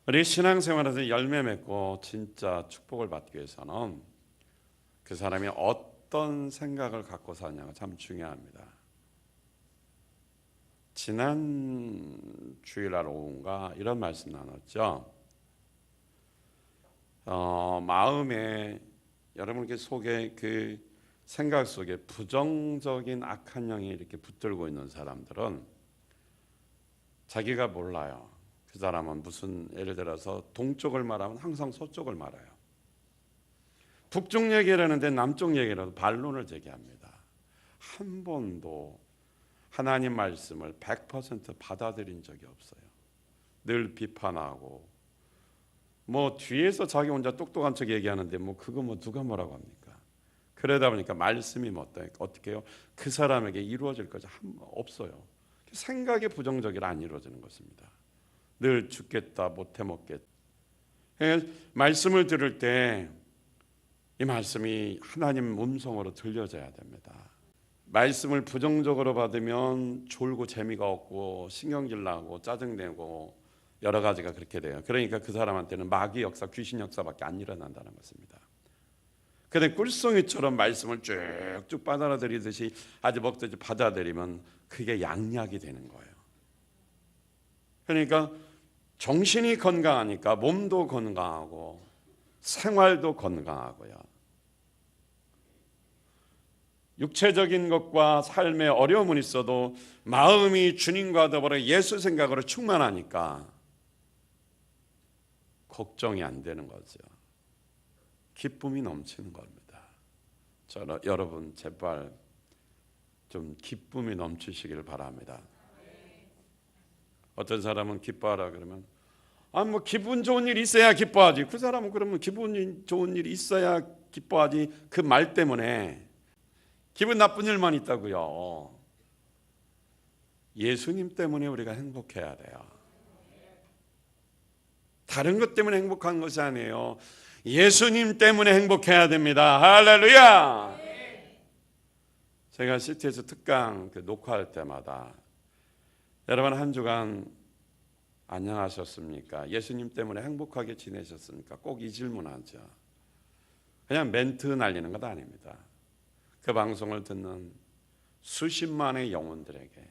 우리 신앙생활에서 열매 맺고 진짜 축복을 받기 위해서는 그 사람이 어떤 생각을 갖고 사냐가 참 중요합니다. 지난 주일날 오후인가 이런 말씀 나눴죠. 마음에 여러분께 속에 그 생각 속에 부정적인 악한 영이 이렇게 붙들고 있는 사람들은 자기가 몰라요. 그 사람은 무슨 예를 들어서 동쪽을 말하면 항상 서쪽을 말해요. 북쪽 얘기를 하는데 남쪽 얘기라도 반론을 제기합니다. 한 번도 하나님 말씀을 100% 받아들인 적이 없어요. 늘 비판하고 뭐 뒤에서 자기 혼자 똑똑한 척 얘기하는데 뭐 그거 뭐 누가 뭐라고 합니까? 그러다 보니까 말씀이 뭐 어떻게 해요? 그 사람에게 이루어질 것이 없어요. 생각이 부정적이라 안 이루어지는 것입니다. 늘 죽겠다 못해 먹겠다. 말씀을 들을 때 이 말씀이 하나님 음성으로 들려져야 됩니다. 말씀을 부정적으로 받으면 졸고 재미가 없고 신경질 나고 짜증내고 여러 가지가 그렇게 돼요. 그러니까 그 사람한테는 마귀 역사, 귀신 역사밖에 안 일어난다는 것입니다. 그런데 꿀송이처럼 말씀을 쭉쭉 받아들이듯이 아주 먹듯이 받아들이면 그게 양약이 되는 거예요. 그러니까 정신이 건강하니까 몸도 건강하고 생활도 건강하고요. 육체적인 것과 삶에 어려움은 있어도 마음이 주님과 더불어 예수 생각으로 충만하니까 걱정이 안 되는 거죠. 기쁨이 넘치는 겁니다. 여러분 제발 좀 기쁨이 넘치시길 바랍니다. 어떤 사람은 기뻐하라 그러면 뭐 기분 좋은 일 있어야 기뻐하지. 그 사람은 그러면 기분 좋은 일이 있어야 기뻐하지. 그 말 때문에 기분 나쁜 일만 있다고요. 예수님 때문에 우리가 행복해야 돼요. 다른 것 때문에 행복한 것이 아니에요. 예수님 때문에 행복해야 됩니다. 할렐루야. 제가 CT에서 특강 녹화할 때마다 여러분 한 주간 안녕하셨습니까? 예수님 때문에 행복하게 지내셨습니까? 꼭 이 질문하죠. 그냥 멘트 날리는 것 아닙니다. 그 방송을 듣는 수십만의 영혼들에게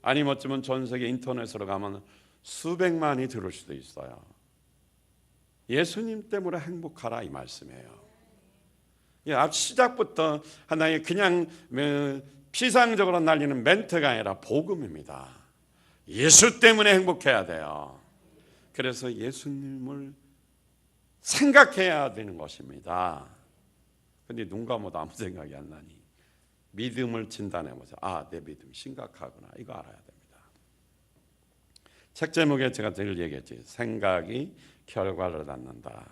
아니면 어쩌면 전 세계 인터넷으로 가면 수백만이 들을 수도 있어요. 예수님 때문에 행복하라 이 말씀이에요. 앞 시작부터 하나의 그냥 피상적으로 날리는 멘트가 아니라 복음입니다. 예수 때문에 행복해야 돼요. 그래서 예수님을 생각해야 되는 것입니다. 근데 눈 감아도 아무 생각이 안 나니 믿음을 진단해보세요. 내 믿음이 심각하구나. 이거 알아야 됩니다. 책 제목에 제가 늘 얘기했지. 생각이 결과를 낳는다.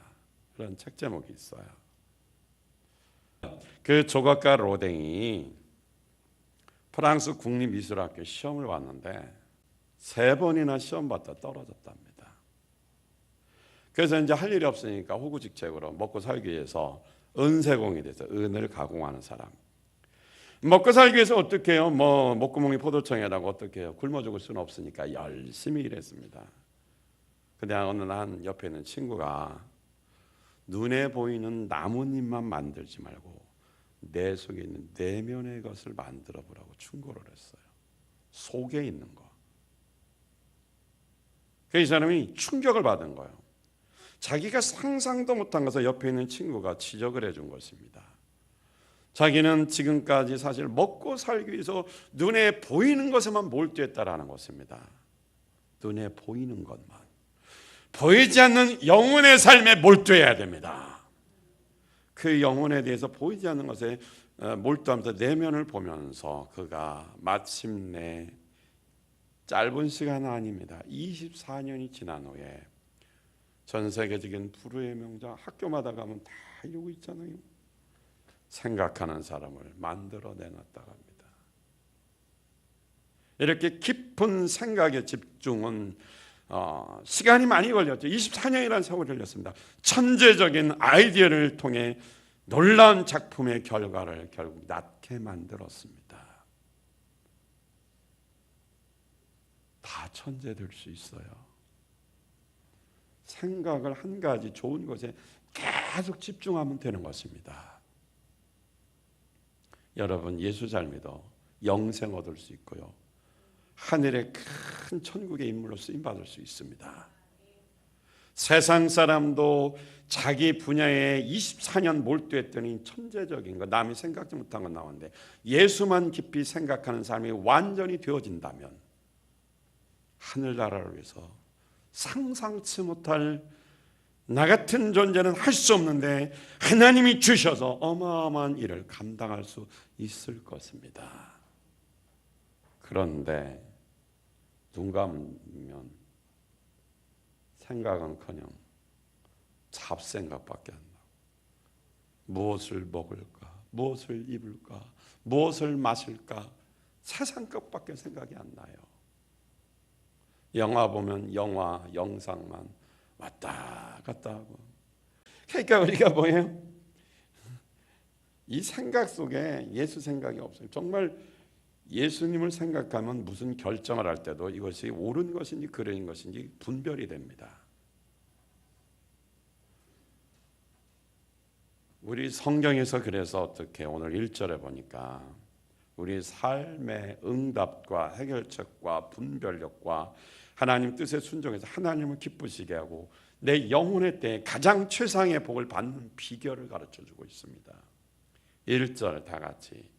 그런 책 제목이 있어요. 그 조각가 로댕이 프랑스 국립미술학교 시험을 봤는데 3번이나 시험 봤다 떨어졌답니다. 그래서 이제 할 일이 없으니까 호구직책으로 먹고 살기 위해서 은세공이 돼서 은을 가공하는 사람. 먹고 살기 위해서 어떻게 해요? 목구멍이 포도청이라고 어떻게 해요? 굶어 죽을 수는 없으니까 열심히 일했습니다. 근데 어느 날 옆에 있는 친구가 눈에 보이는 나뭇잎만 만들지 말고 내 속에 있는 내면의 것을 만들어 보라고 충고를 했어요. 속에 있는 거. 그 이 사람이 충격을 받은 거예요. 자기가 상상도 못한 것을 옆에 있는 친구가 지적을 해준 것입니다. 자기는 지금까지 사실 먹고 살기 위해서 눈에 보이는 것에만 몰두했다라는 것입니다. 눈에 보이는 것만. 보이지 않는 영혼의 삶에 몰두해야 됩니다. 그 영혼에 대해서 보이지 않는 것에 몰두하면서 내면을 보면서 그가 마침내 짧은 시간 아닙니다. 24년이 지난 후에 전 세계적인 불후의 명작 학교마다 가면 다 이러고 있잖아요. 생각하는 사람을 만들어 내놨다고 합니다. 이렇게 깊은 생각의 집중은 시간이 많이 걸렸죠. 24년이라는 세월이 걸렸습니다. 천재적인 아이디어를 통해 놀라운 작품의 결과를 결국 낳게 만들었습니다. 다 천재 될 수 있어요. 생각을 한 가지 좋은 것에 계속 집중하면 되는 것입니다. 여러분, 예수 잘 믿어 영생 얻을 수 있고요, 하늘의 큰 천국의 인물로 쓰임받을 수 있습니다. 세상 사람도 자기 분야에 24년 몰두했더니 천재적인 거, 남이 생각지 못한 건 나오는데 예수만 깊이 생각하는 삶이 완전히 되어진다면 하늘나라를 위해서 상상치 못할, 나 같은 존재는 할 수 없는데 하나님이 주셔서 어마어마한 일을 감당할 수 있을 것입니다. 그런데 눈 감으면 생각은커녕 잡생각밖에 안 나고, 무엇을 먹을까, 무엇을 입을까, 무엇을 마실까, 세상 것밖에 생각이 안 나요. 영화 보면 영화, 영상만 왔다 갔다 하고. 그러니까 우리가 뭐예요? 이 생각 속에 예수 생각이 없어요. 정말 예수님을 생각하면 무슨 결정을 할 때도 이것이 옳은 것인지 그른 것인지 분별이 됩니다. 우리 성경에서 그래서 어떻게 오늘 1절에 보니까 우리 삶의 응답과 해결책과 분별력과 하나님 뜻에 순종해서 하나님을 기쁘시게 하고 내 영혼의 때에 가장 최상의 복을 받는 비결을 가르쳐주고 있습니다. 1절 다 같이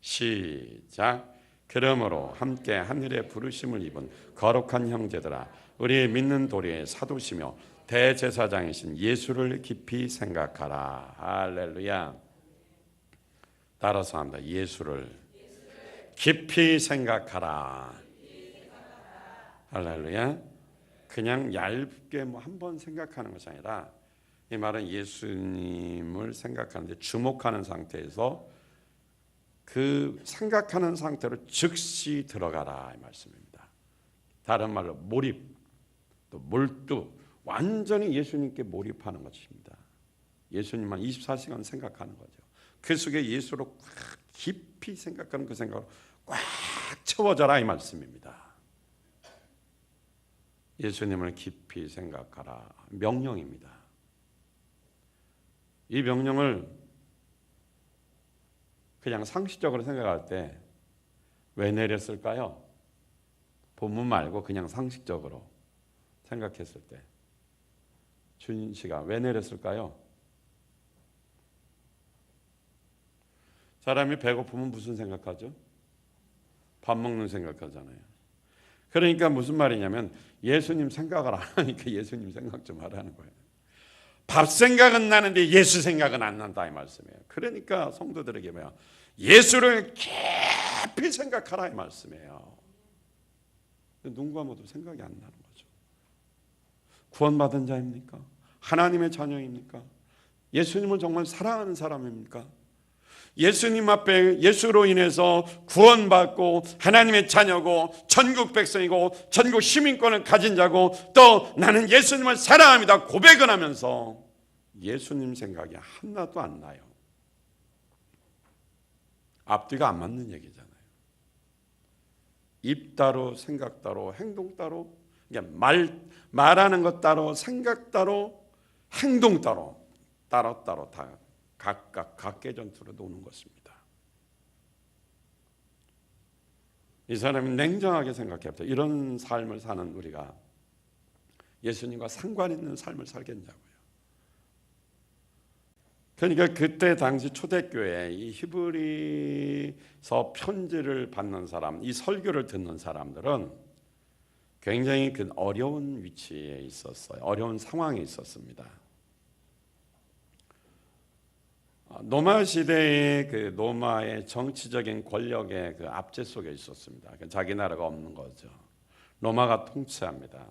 시작. 그러므로 함께 하늘의 부르심을 입은 거룩한 형제들아, 우리의 믿는 도리의 사도시며 대제사장이신 예수를 깊이 생각하라. 할렐루야. 따라서 합니다. 예수를 깊이 생각하라. 할렐루야. 그냥 얇게 한 번 생각하는 것이 아니라, 이 말은 예수님을 생각하는데 주목하는 상태에서 그 생각하는 상태로 즉시 들어가라, 이 말씀입니다. 다른 말로 몰입, 또 몰두, 완전히 예수님께 몰입하는 것입니다. 예수님만 24시간 생각하는 거죠. 그 속에 예수로 깊이 생각하는 그 생각으로 꽉 채워져라, 이 말씀입니다. 예수님을 깊이 생각하라, 명령입니다. 이 명령을 그냥 상식적으로 생각할 때 왜 내렸을까요? 본문 말고 그냥 상식적으로 생각했을 때 주님 씨가 왜 내렸을까요? 사람이 배고프면 무슨 생각하죠? 밥 먹는 생각하잖아요. 그러니까 무슨 말이냐면 예수님 생각을 안 하니까 예수님 생각 좀 하라는 거예요. 밥 생각은 나는데 예수 생각은 안 난다, 이 말씀이에요. 그러니까 성도들에게 뭐야? 예수를 깊이 생각하라, 이 말씀이에요. 눈 감아도 생각이 안 나는 거죠. 구원받은 자입니까? 하나님의 자녀입니까? 예수님을 정말 사랑하는 사람입니까? 예수님 앞에 예수로 인해서 구원받고 하나님의 자녀고 천국 백성이고 천국 시민권을 가진 자고 또 나는 예수님을 사랑합니다 고백을 하면서 예수님 생각이 하나도 안 나요. 앞뒤가 안 맞는 얘기잖아요. 입 따로 생각 따로 행동 따로, 그러니까 말하는 것 따로 생각 따로 행동 따로 따로 다 각각 각계전투로 노는 것입니다. 이 사람이 냉정하게 생각해보세요. 이런 삶을 사는 우리가 예수님과 상관 있는 삶을 살겠냐고요. 그러니까 그때 당시 초대교회 이 히브리서 편지를 받는 사람, 이 설교를 듣는 사람들은 굉장히 그 어려운 위치에 있었어요. 어려운 상황에 있었습니다. 로마 시대의 그 로마의 정치적인 권력의 그 압제 속에 있었습니다. 자기 나라가 없는 거죠. 로마가 통치합니다.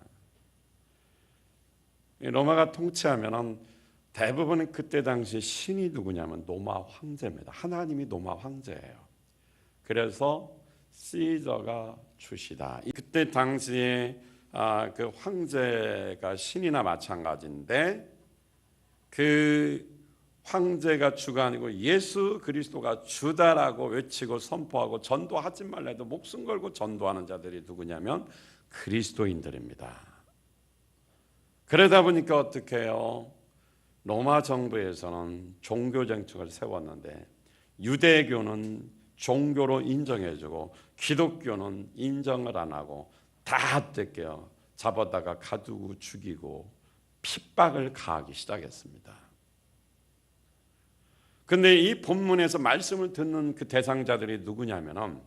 로마가 통치하면은 대부분 그때 당시 신이 누구냐면 로마 황제입니다. 하나님이 로마 황제예요. 그래서 시저가 주시다. 그때 당시에 그 황제가 신이나 마찬가지인데 그 황제가 주가 아니고 예수 그리스도가 주다라고 외치고 선포하고 전도하지 말라 해도 목숨 걸고 전도하는 자들이 누구냐면 그리스도인들입니다. 그러다 보니까 어떻게 해요? 로마 정부에서는 종교 정책을 세웠는데 유대교는 종교로 인정해주고 기독교는 인정을 안 하고 다 어떻게요? 잡아다가 가두고 죽이고 핍박을 가하기 시작했습니다. 근데 이 본문에서 말씀을 듣는 그 대상자들이 누구냐면은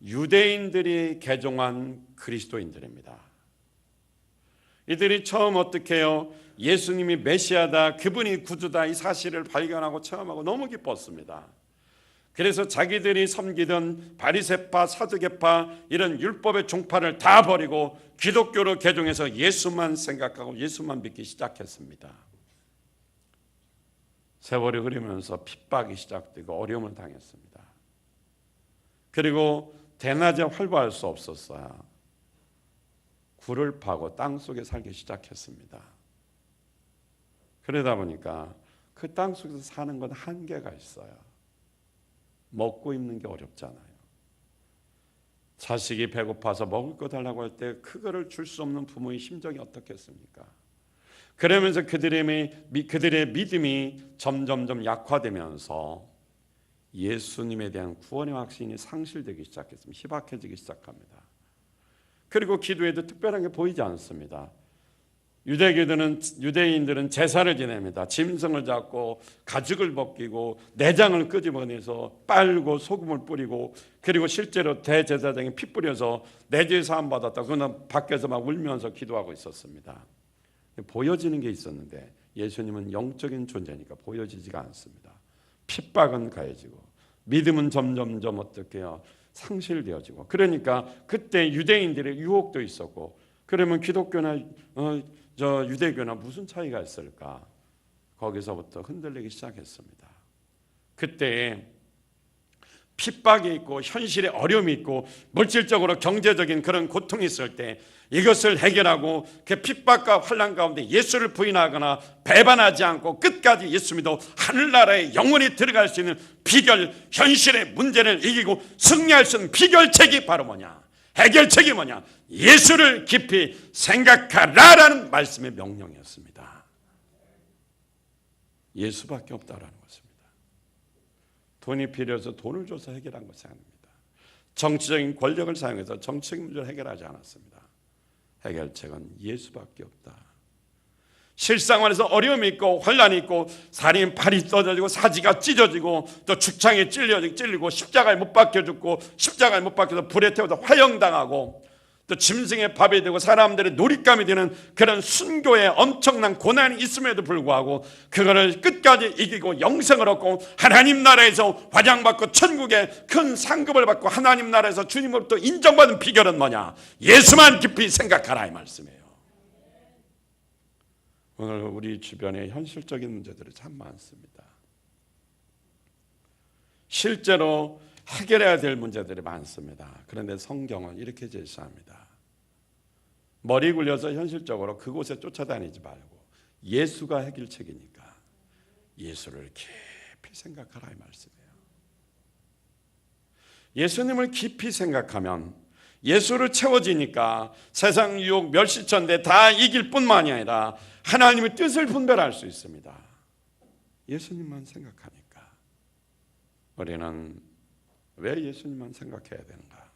유대인들이 개종한 그리스도인들입니다. 이들이 처음 어떻게 해요? 예수님이 메시아다, 그분이 구주다 이 사실을 발견하고 체험하고 너무 기뻤습니다. 그래서 자기들이 섬기던 바리새파, 사두개파 이런 율법의 종파를 다 버리고 기독교로 개종해서 예수만 생각하고 예수만 믿기 시작했습니다. 세월이 흐르면서 핍박이 시작되고 어려움을 당했습니다. 그리고 대낮에 활보할 수 없었어요. 굴을 파고 땅 속에 살기 시작했습니다. 그러다 보니까 그 땅 속에서 사는 건 한계가 있어요. 먹고 입는 게 어렵잖아요. 자식이 배고파서 먹을 거 달라고 할 때 그거를 줄 수 없는 부모의 심정이 어떻겠습니까? 그러면서 그들의 믿음이 점점점 약화되면서 예수님에 대한 구원의 확신이 상실되기 시작했습니다. 희박해지기 시작합니다. 그리고 기도에도 특별한 게 보이지 않습니다. 유대인들은 제사를 지냅니다. 짐승을 잡고 가죽을 벗기고 내장을 끄집어내서 빨고 소금을 뿌리고 그리고 실제로 대제사장이 피 뿌려서 내 죄 사함 받았다. 그는 밖에서 막 울면서 기도하고 있었습니다. 보여지는 게 있었는데 예수님은 영적인 존재니까 보여지지가 않습니다. 핍박은 가해지고 믿음은 점점점 어떻게 해요? 상실되어지고 그러니까 그때 유대인들의 유혹도 있었고 그러면 기독교나 유대교나 무슨 차이가 있을까? 거기서부터 흔들리기 시작했습니다. 그때 핍박이 있고 현실의 어려움이 있고 물질적으로 경제적인 그런 고통이 있을 때 이것을 해결하고 그 핍박과 환난 가운데 예수를 부인하거나 배반하지 않고 끝까지 예수 믿어 하늘나라에 영원히 들어갈 수 있는 비결, 현실의 문제를 이기고 승리할 수 있는 비결책이 바로 뭐냐? 해결책이 뭐냐? 예수를 깊이 생각하라라는 말씀의 명령이었습니다. 예수밖에 없다라는 것입니다. 돈이 필요해서 돈을 줘서 해결한 것이 아닙니다. 정치적인 권력을 사용해서 정치적인 문제를 해결하지 않았습니다. 해결책은 예수밖에 없다. 실생활에서 어려움이 있고 혼란이 있고 살인 팔이 찢어지고 사지가 찢어지고 또 죽창에 찔리고 십자가에 못 박혀 죽고 십자가에 못 박혀서 불에 태워서 화형당하고 또 짐승의 밥이 되고 사람들의 놀잇감이 되는 그런 순교의 엄청난 고난이 있음에도 불구하고 그거를 끝까지 이기고 영생을 얻고 하나님 나라에서 환영받고 천국의 큰 상급을 받고 하나님 나라에서 주님으로부터 인정받은 비결은 뭐냐? 예수만 깊이 생각하라 이 말씀이에요. 오늘 우리 주변에 현실적인 문제들이 참 많습니다. 실제로 해결해야 될 문제들이 많습니다. 그런데 성경은 이렇게 제시합니다. 머리 굴려서 현실적으로 그곳에 쫓아다니지 말고 예수가 해결책이니까 예수를 깊이 생각하라 이 말씀이에요. 예수님을 깊이 생각하면 예수를 채워지니까 세상 유혹 멸시천대 다 이길 뿐만이 아니라 하나님의 뜻을 분별할 수 있습니다. 예수님만 생각하니까. 우리는 왜 예수님만 생각해야 되는가?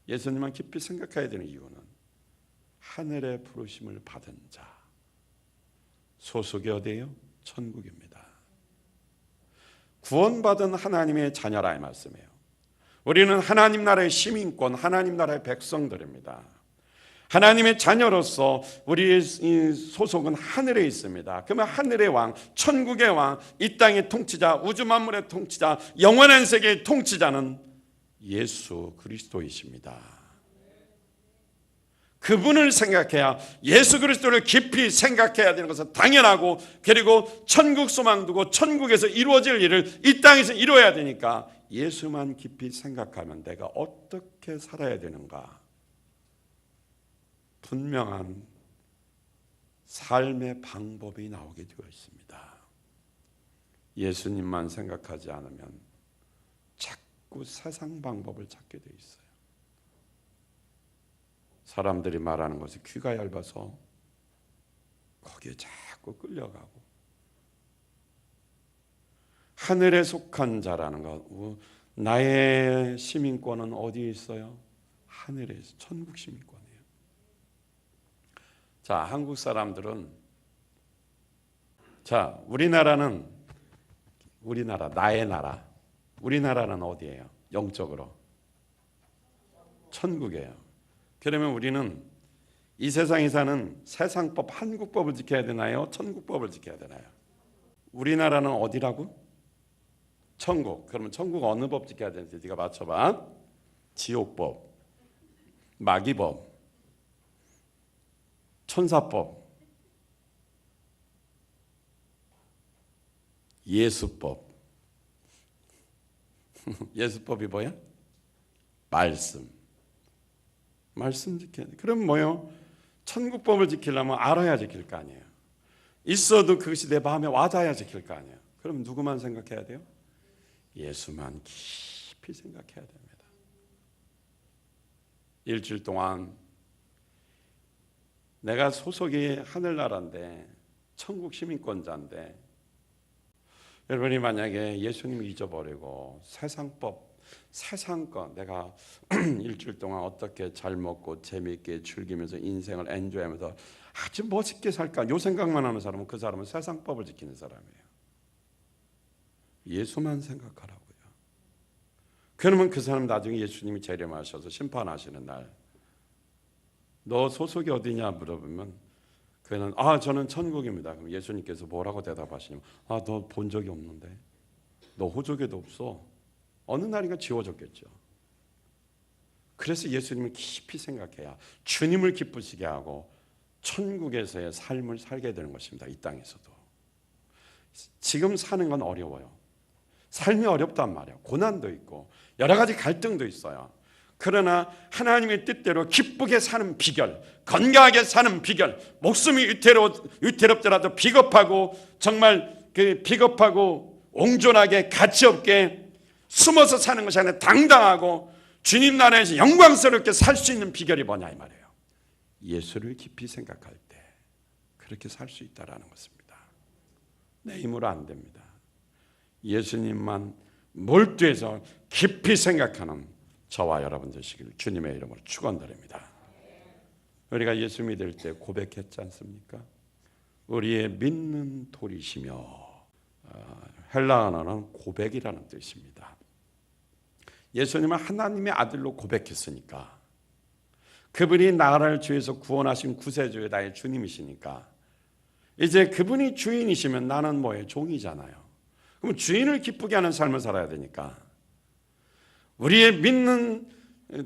예수님만 깊이 생각해야 되는 이유는 하늘의 부르심을 받은 자, 소속이 어디예요? 천국입니다. 구원받은 하나님의 자녀라 이 말씀이에요. 우리는 하나님 나라의 시민권, 하나님 나라의 백성들입니다. 하나님의 자녀로서 우리의 소속은 하늘에 있습니다. 그러면 하늘의 왕, 천국의 왕, 이 땅의 통치자, 우주 만물의 통치자, 영원한 세계의 통치자는 예수 그리스도이십니다. 그분을 생각해야, 예수 그리스도를 깊이 생각해야 되는 것은 당연하고, 그리고 천국 소망 두고 천국에서 이루어질 일을 이 땅에서 이루어야 되니까 예수만 깊이 생각하면 내가 어떻게 살아야 되는가? 분명한 삶의 방법이 나오게 되어 있습니다. 예수님만 생각하지 않으면 자꾸 세상 방법을 찾게 되어 있어요. 사람들이 말하는 것이 귀가 얇아서 거기에 자꾸 끌려가고. 하늘에 속한 자라는 것, 나의 시민권은 어디에 있어요? 하늘에 있어. 천국 시민권이에요. 자, 한국 사람들은, 자, 우리나라는 나의 나라. 우리나라는 어디예요? 영적으로 천국이에요. 그러면 우리는 이 세상에 사는 세상법, 한국법을 지켜야 되나요? 천국법을 지켜야 되나요? 우리나라는 어디라고? 천국. 그러면 천국 어느 법 지켜야 되는지 네가 맞춰봐. 지옥법, 마귀법, 천사법, 예수법. 예수법이 뭐야? 말씀 지켜야 돼. 그럼 뭐요? 천국법을 지키려면 알아야 지킬 거 아니에요. 있어도 그것이 내 마음에 와닿아야 지킬 거 아니에요. 그럼 누구만 생각해야 돼요? 예수만 깊이 생각해야 됩니다. 일주일 동안 내가 소속이 하늘나라인데 천국 시민권자인데, 여러분이 만약에 예수님 잊어버리고 세상권 내가 일주일 동안 어떻게 잘 먹고 재미있게 즐기면서 인생을 엔조이하면서 아주 멋있게 살까, 요 생각만 하는 사람은 그 사람은 세상법을 지키는 사람이에요. 예수만 생각하라고요. 그러면 그 사람 나중에 예수님이 재림하셔서 심판하시는 날, 너 소속이 어디냐 물어보면 그는 저는 천국입니다. 그럼 예수님께서 뭐라고 대답하시냐면 너 본 적이 없는데, 너 호적에도 없어. 어느 날인가 지워졌겠죠. 그래서 예수님을 깊이 생각해야 주님을 기쁘시게 하고 천국에서의 삶을 살게 되는 것입니다. 이 땅에서도. 지금 사는 건 어려워요. 삶이 어렵단 말이에요. 고난도 있고 여러 가지 갈등도 있어요. 그러나 하나님의 뜻대로 기쁘게 사는 비결, 건강하게 사는 비결, 목숨이 위태롭더라도 비겁하고 정말 그 비겁하고 옹졸하게 가치없게 숨어서 사는 것이 아니라 당당하고 주님 나라에서 영광스럽게 살 수 있는 비결이 뭐냐 이 말이에요. 예수를 깊이 생각할 때 그렇게 살 수 있다라는 것입니다. 내 힘으로 안 됩니다. 예수님만 몰두해서 깊이 생각하는 저와 여러분 되시길 주님의 이름으로 축원드립니다. 우리가 예수 믿을 때 고백했지 않습니까? 우리의 믿는 돌이시며, 헬라어는 고백이라는 뜻입니다. 예수님은 하나님의 아들로 고백했으니까, 그분이 나를 죄에서 구원하신 구세주의 나의 주님이시니까, 이제 그분이 주인이시면 나는 뭐예요? 종이잖아요. 그럼 주인을 기쁘게 하는 삶을 살아야 되니까, 우리의 믿는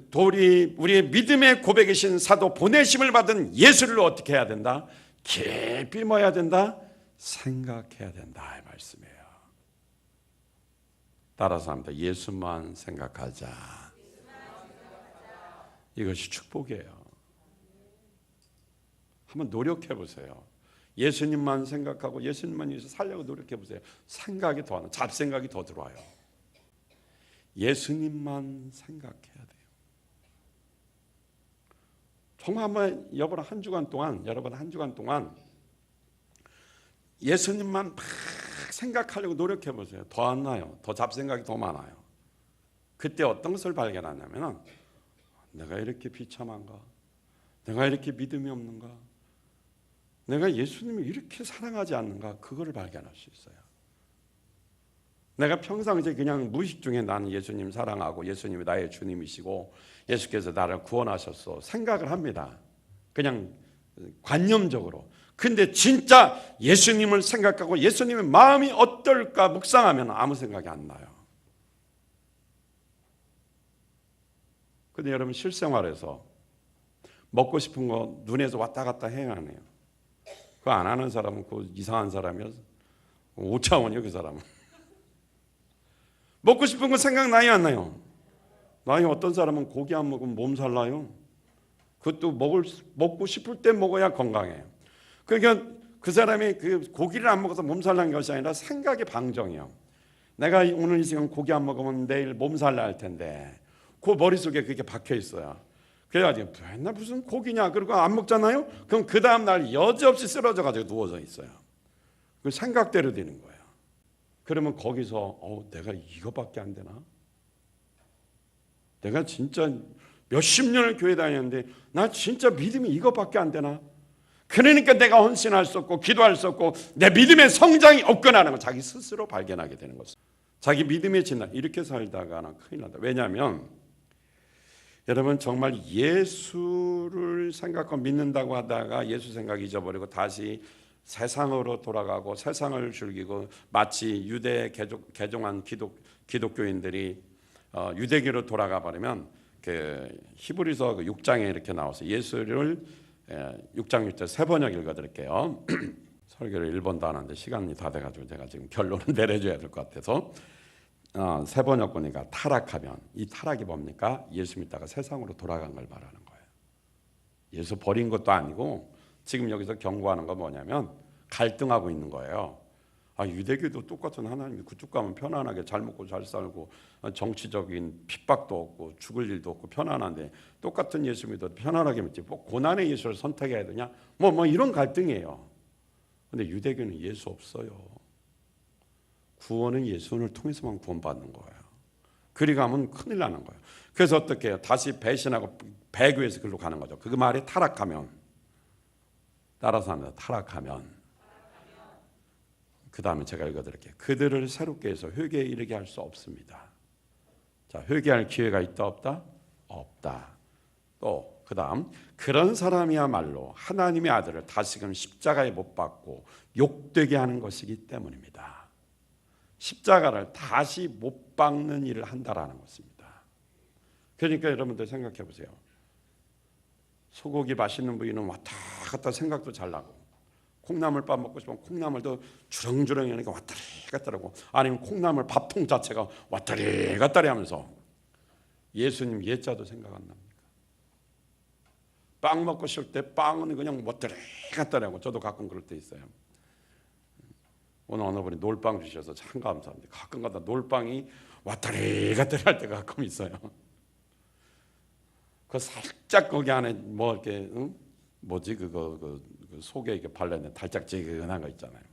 돌이, 우리의 믿음의 고백이신 사도, 보내심을 받은 예수를 어떻게 해야 된다? 깊이 뭐 해야 된다? 생각해야 된다 이 말씀이에요. 따라서 합니다. 예수만 생각하자. 이것이 축복이에요. 한번 노력해 보세요. 예수님만 생각하고 예수님만 위해서 살려고 노력해 보세요. 생각이 더, 잡생각이 더 들어와요. 예수님만 생각해야 돼요. 정말 한번 여러분 한 주간 동안 예수님만 막 생각하려고 노력해 보세요. 더 안 나요. 더 잡생각이 더 많아요. 그때 어떤 것을 발견하냐면, 내가 이렇게 비참한가? 내가 이렇게 믿음이 없는가? 내가 예수님을 이렇게 사랑하지 않는가? 그거를 발견할 수 있어요. 내가 평상시에 그냥 무의식 중에 나는 예수님 사랑하고 예수님이 나의 주님이시고 예수께서 나를 구원하셨어 생각을 합니다. 그냥 관념적으로. 근데 진짜 예수님을 생각하고 예수님의 마음이 어떨까 묵상하면 아무 생각이 안 나요. 근데 여러분 실생활에서 먹고 싶은 거 눈에서 왔다 갔다 해야 하네요. 그거 안 하는 사람은 그 이상한 사람이어서 5차원이요 그 사람은. 먹고 싶은 거 생각나요 안 나요? 나요. 어떤 사람은 고기 안 먹으면 몸살 나요. 그것도 먹고 싶을 때 먹어야 건강해요. 그러니까 그 사람이 그 고기를 안 먹어서 몸살 난 것이 아니라 생각의 방정이에요. 내가 오늘 이 시간 고기 안 먹으면 내일 몸살 날 텐데 그 머릿속에 그게 박혀 있어요. 그래가지고 맨날 무슨 고기냐 그러고 안 먹잖아요. 그럼 그 다음날 여지없이 쓰러져가지고 누워져 있어요. 그 생각대로 되는 거예요. 그러면 거기서 내가 이거밖에 안 되나? 내가 진짜 몇십 년을 교회 다녔는데 나 진짜 믿음이 이거밖에 안 되나? 그러니까 내가 헌신할 수 없고 기도할 수 없고 내 믿음의 성장이 없거나 하는 걸 자기 스스로 발견하게 되는 거죠. 자기 믿음의 진화 이렇게 살다가는 큰일 난다. 왜냐하면 여러분 정말 예수를 생각하고 믿는다고 하다가 예수 생각 잊어버리고 다시 세상으로 돌아가고 세상을 즐기고 마치 유대 개종한 기독교인들이 유대교로 돌아가 버리면 그 히브리서 6장에 이렇게 나와서 예수를 6장 6절 세 번역 읽어드릴게요. 설교를 1번도 안 하는데 시간이 다 돼가지고 제가 지금 결론을 내려줘야 될 것 같아서 세 번역 보니까 타락하면 이 타락이 뭡니까? 예수 믿다가 세상으로 돌아간 걸 말하는 거예요. 예수 버린 것도 아니고 지금 여기서 경고하는 건 뭐냐면 갈등하고 있는 거예요. 유대교도 똑같은 하나님이 그쪽 가면 편안하게 잘 먹고 잘 살고 정치적인 핍박도 없고 죽을 일도 없고 편안한데 똑같은 예수 믿어도 편안하게 믿지 뭐 고난의 예수를 선택해야 되냐 뭐 이런 갈등이에요. 근데 유대교는 예수 없어요. 구원은 예수를 통해서만 구원받는 거예요. 그리 가면 큰일 나는 거예요. 그래서 어떻게 해요? 다시 배신하고 배교에서 글로 가는 거죠. 그 말에 타락하면 따라서 합니다. 타락하면 그 다음에 제가 읽어드릴게요. 그들을 새롭게 해서 회개에 이르게 할 수 없습니다. 자, 회개할 기회가 있다 없다? 없다. 또 그 다음 그런 사람이야말로 하나님의 아들을 다시금 십자가에 못 박고 욕되게 하는 것이기 때문입니다. 십자가를 다시 못 박는 일을 한다라는 것입니다. 그러니까 여러분들 생각해 보세요. 소고기 맛있는 부위는 왔다 갔다 생각도 잘 나고 콩나물밥 먹고 싶으면 콩나물도 주렁주렁 하니까 왔다리 갔다리 하고 아니면 콩나물 밥통 자체가 왔다리 갔다리 하면서 예수님 예자도 생각 안 납니까? 빵 먹고 싶을 때 빵은 그냥 왔다리 갔다리 하고 저도 가끔 그럴 때 있어요. 오늘 어느 분이 놀빵 주셔서 참 감사합니다. 가끔가다 놀빵이 왔다리 갔다리 할 때가 가끔 있어요. 그 살짝 거기 안에 뭐 이렇게 뭐지 그 속에 이렇게 발라있는 달짝지근한 거 있잖아요.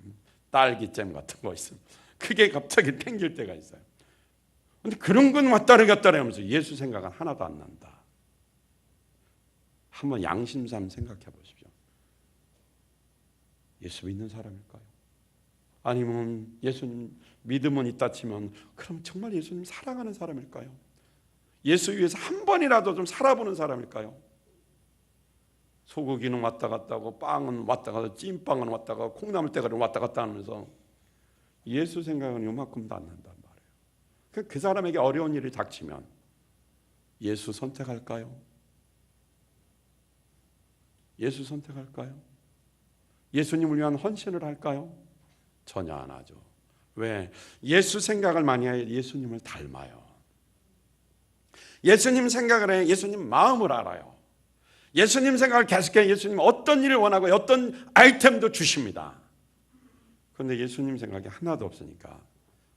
딸기잼 같은 거 있으면 그게 갑자기 땡길 때가 있어요. 근데 그런 건 왔다리 갔다리 하면서 예수 생각은 하나도 안 난다. 한번 양심삼 생각해 보십시오. 예수 믿는 사람일까요? 아니면 예수님 믿음은 있다 치면 그럼 정말 예수님 사랑하는 사람일까요? 예수 위해서 한 번이라도 좀 살아보는 사람일까요? 소고기는 왔다 갔다 하고 빵은 왔다 갔다 찐빵은 왔다 갔다 콩나물대가리는 왔다 갔다 하면서 예수 생각은 요만큼도 안 난단 말이에요. 그 사람에게 어려운 일이 닥치면 예수 선택할까요? 예수 선택할까요? 예수님을 위한 헌신을 할까요? 전혀 안 하죠. 왜? 예수 생각을 많이 해야 예수님을 닮아요. 예수님 생각을 해 예수님 마음을 알아요. 예수님 생각을 계속해 예수님 어떤 일을 원하고 어떤 아이템도 주십니다. 그런데 예수님 생각이 하나도 없으니까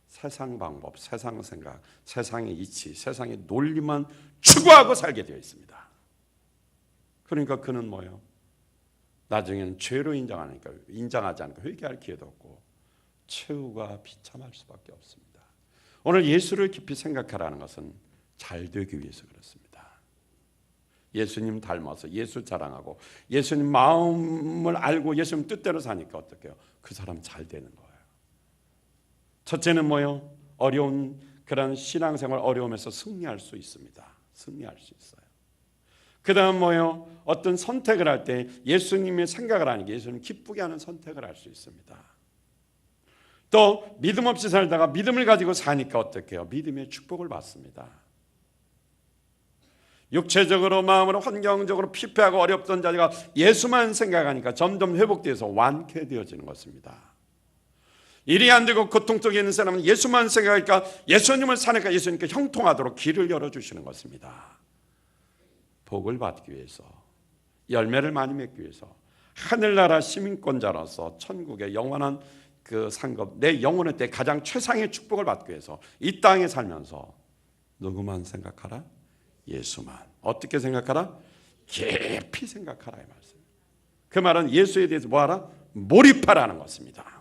세상 방법, 세상 생각, 세상의 이치, 세상의 논리만 추구하고 살게 되어 있습니다. 그러니까 그는 뭐예요? 나중에는 죄로 인정하지 않으니까 회개할 기회도 없고 최후가 비참할 수밖에 없습니다. 오늘 예수를 깊이 생각하라는 것은 잘 되기 위해서 그렇습니다. 예수님 닮아서 예수 자랑하고 예수님 마음을 알고 예수님 뜻대로 사니까 어떻게 해요? 그 사람 잘 되는 거예요. 첫째는 뭐예요? 어려운 그런 신앙생활 어려움에서 승리할 수 있습니다. 승리할 수 있어요. 그 다음 뭐예요? 어떤 선택을 할 때 예수님의 생각을 하는 게 예수님 기쁘게 하는 선택을 할 수 있습니다. 또 믿음 없이 살다가 믿음을 가지고 사니까 어떻게 해요? 믿음의 축복을 받습니다. 육체적으로 마음으로 환경적으로 피폐하고 어렵던 자가 예수만 생각하니까 점점 회복되어서 완쾌되어지는 것입니다. 일이 안 되고 고통 속에 있는 사람은 예수만 생각하니까 예수님을 사니까 예수님께 형통하도록 길을 열어주시는 것입니다. 복을 받기 위해서 열매를 많이 맺기 위해서 하늘나라 시민권자로서 천국의 영원한 그 상급 내 영혼의 때 가장 최상의 축복을 받기 위해서 이 땅에 살면서 누구만 생각하라? 예수만. 어떻게 생각하라? 깊이 생각하라 이 말씀. 그 말은 예수에 대해서 뭐하라? 몰입하라는 것입니다.